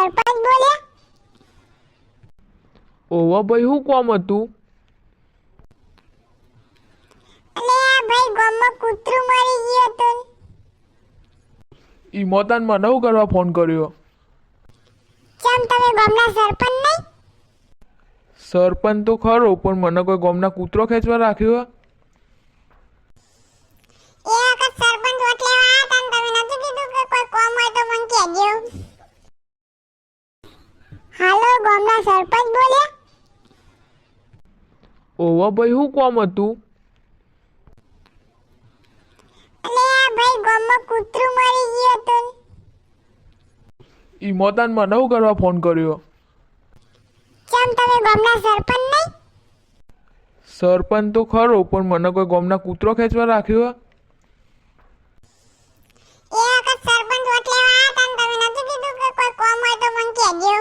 સરપંચ બોલ્યા? ઓવા ભાઈ શું કામ હતું? અલે આ ભાઈ ગામમાં કૂતરું મરી ગયું હતું. ઈ મોતાન મને શું કરવા ફોન કર્યો? ચમ તમે ગામના સરપંચ નહીં? સરપંચ તો ખરો, પણ મને કોઈ ગામના કૂતરો ખેંચવા રાખ્યો? એ વખત સરપંચ વોટ લેવા આવ્યા હતા ને તમે નતું કીધું કે કોઈ કામ હોય તો મને કહેજો. હાલો ગામના સરપંચ બોલ્યા? ઓવા ભાઈ શું કામ હતું? અલે આ ભાઈ ગામમાં કૂતરું મરી ગયું હતું. ઈ મોતાન મને શું કરવા ફોન કર્યો? ચમ તમે ગામના સરપંચ નહીં? સરપંચ તો ખરો, પણ મને કોઈ ગામના કૂતરો ખેંચવા રાખ્યો? એ વખત સરપંચ વોટ લેવા આવ્યા હતા ને તમે નતું કીધું કે કોઈ કામ હોય તો મને કહેજો.